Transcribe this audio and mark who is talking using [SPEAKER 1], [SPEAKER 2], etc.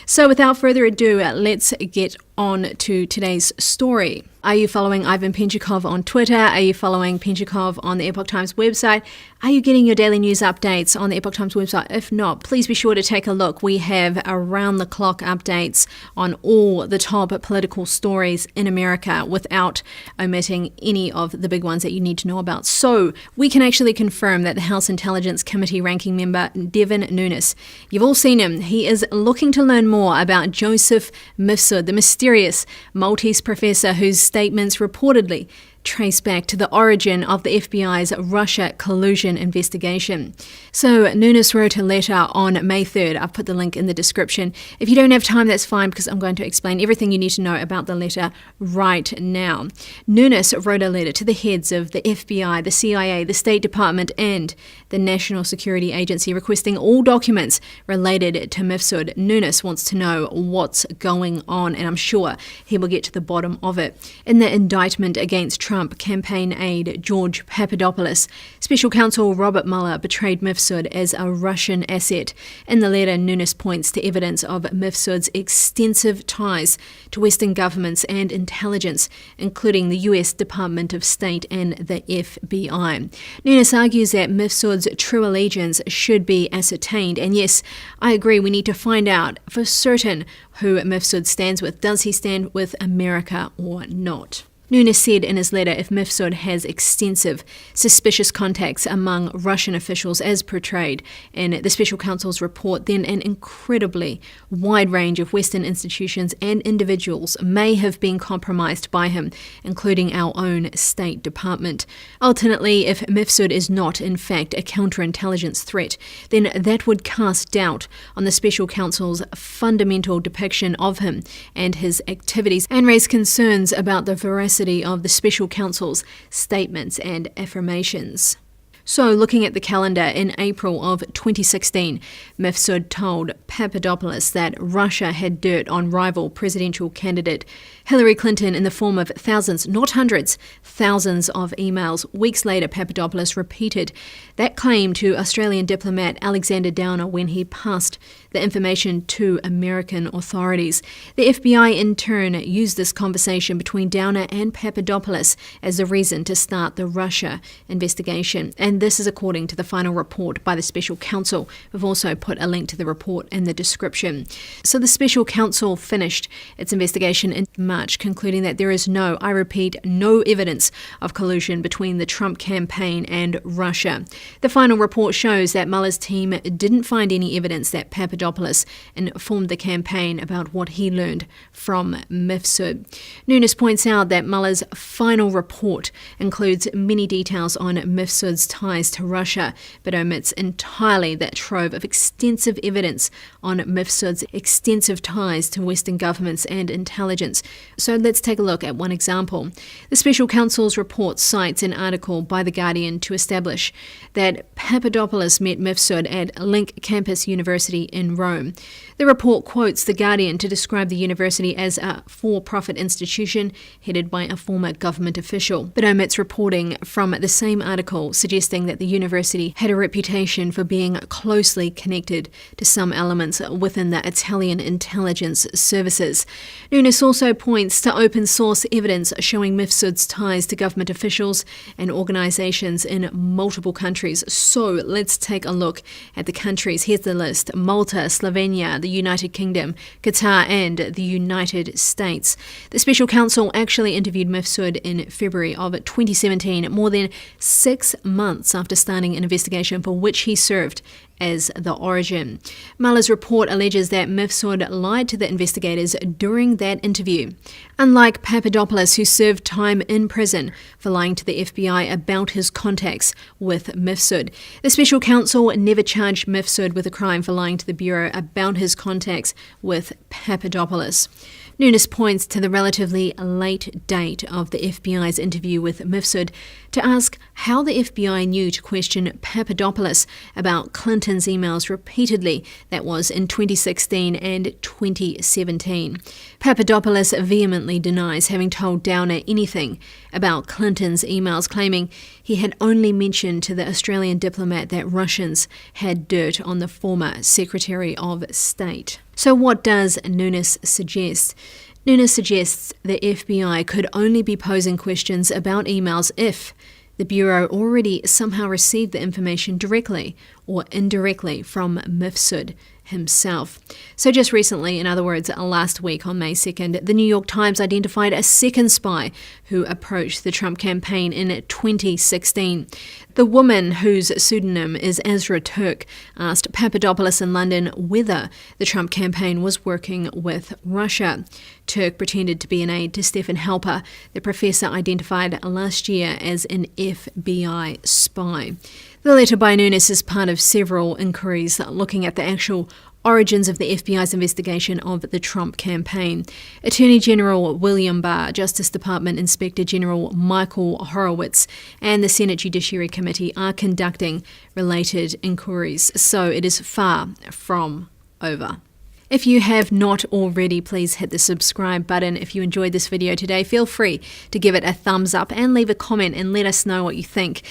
[SPEAKER 1] So without further ado, let's get on to today's story. Are you following Ivan Penchikov on Twitter? Are you following Penchikov on the Epoch Times website? Are you getting your daily news updates on the Epoch Times website? If not, please be sure to take a look. We have around-the-clock updates on all the top political stories in America without omitting any of the big ones that you need to know about. So we can actually confirm that the House Intelligence Committee ranking member Devin Nunes, you've all seen him, he is looking to learn more about Joseph Mifsud, the mysterious Maltese professor whose statements reportedly trace back to the origin of the FBI's Russia collusion investigation. So Nunes wrote a letter on May 3rd. I've put the link in the description. If you don't have time, that's fine, because I'm going to explain everything you need to know about the letter right now. Nunes wrote a letter to the heads of the FBI, the CIA, the State Department, and the National Security Agency requesting all documents related to Mifsud. Nunes wants to know what's going on, and I'm sure he will get to the bottom of it. In the indictment against Trump campaign aide George Papadopoulos, Special Counsel Robert Mueller betrayed Mifsud as a Russian asset. In the letter, Nunes points to evidence of Mifsud's extensive ties to Western governments and intelligence, including the US Department of State and the FBI. Nunes argues that Mifsud's true allegiance should be ascertained, and yes, I agree, we need to find out for certain who Mifsud stands with. Does he stand with America or not? Nunes said in his letter if Mifsud has extensive suspicious contacts among Russian officials as portrayed in the Special Counsel's report, then an incredibly wide range of Western institutions and individuals may have been compromised by him, including our own State Department. Ultimately, if Mifsud is not in fact a counterintelligence threat, then that would cast doubt on the Special Counsel's fundamental depiction of him and his activities and raise concerns about the veracity of the Special Counsel's statements and affirmations. So, looking at the calendar, in April of 2016, Mifsud told Papadopoulos that Russia had dirt on rival presidential candidate Hillary Clinton in the form of thousands, not hundreds, thousands of emails. Weeks later, Papadopoulos repeated that claim to Australian diplomat Alexander Downer when he passed the information to American authorities. The FBI in turn used this conversation between Downer and Papadopoulos as the reason to start the Russia investigation. And this is according to the final report by the Special Counsel. We've also put a link to the report in the description. So the Special Counsel finished its investigation in March, concluding that there is no, I repeat, no evidence of collusion between the Trump campaign and Russia. The final report shows that Mueller's team didn't find any evidence that Papadopoulos informed the campaign about what he learned from Mifsud. Nunes points out that Mueller's final report includes many details on Mifsud's ties to Russia, but omits entirely that trove of extensive evidence on Mifsud's extensive ties to Western governments and intelligence. So let's take a look at one example. The Special Counsel's report cites an article by The Guardian to establish that Papadopoulos met Mifsud at Link Campus University in Rome. The report quotes The Guardian to describe the university as a for-profit institution headed by a former government official, but omits reporting from the same article suggesting that the university had a reputation for being closely connected to some elements within the Italian intelligence services. Nunes also points to open source evidence showing Mifsud's ties to government officials and organizations in multiple countries. So let's take a look at the countries. Here's the list: Malta, Slovenia, the United Kingdom, Qatar, and the United States. The Special Counsel actually interviewed Mifsud in February of 2017, more than 6 months after starting an investigation for which he served as the origin. Mueller's report alleges that Mifsud lied to the investigators during that interview. Unlike Papadopoulos, who served time in prison for lying to the FBI about his contacts with Mifsud, the Special Counsel never charged Mifsud with a crime for lying to the Bureau about his contacts with Papadopoulos. Nunes points to the relatively late date of the FBI's interview with Mifsud to ask how the FBI knew to question Papadopoulos about Clinton Clinton's emails repeatedly. That was in 2016 and 2017. Papadopoulos vehemently denies having told Downer anything about Clinton's emails, claiming he had only mentioned to the Australian diplomat that Russians had dirt on the former Secretary of State. So what does Nunes suggest? Nunes suggests the FBI could only be posing questions about emails if the Bureau already somehow received the information directly or indirectly from Mifsud himself. So just recently, in other words, last week on May 2nd, the New York Times identified a second spy who approached the Trump campaign in 2016. The woman, whose pseudonym is Azra Turk, asked Papadopoulos in London whether the Trump campaign was working with Russia. Turk pretended to be an aide to Stephen Halper, the professor identified last year as an FBI spy. The letter by Nunes is part of several inquiries looking at the actual origins of the FBI's investigation of the Trump campaign. Attorney General William Barr, Justice Department Inspector General Michael Horowitz, and the Senate Judiciary Committee are conducting related inquiries, so it is far from over. If you have not already, please hit the subscribe button. If you enjoyed this video today, feel free to give it a thumbs up and leave a comment and let us know what you think.